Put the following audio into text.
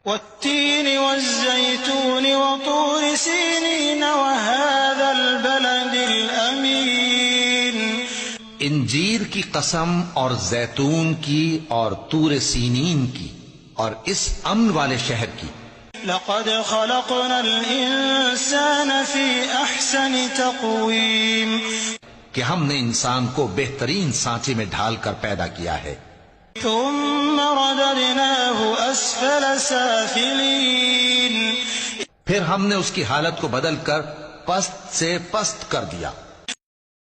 वत्तीन वज़्ज़ैतून वतूर सीनीन वहाज़ल बलदिल अमीन। इंजीर की कसम और जैतून की और तूर सीनीन की और इस अमन वाले शहर की। लक़द ख़लक़नल इंसान फ़ी अहसनि तक़वीम। कि हमने इंसान को बेहतरीन सांचे में ढाल कर पैदा किया है। थुम्मा रददनाहु अस्फ़ल साफ़िलीन। फिर हमने उसकी हालत को बदल कर पस्त से पस्त कर दिया।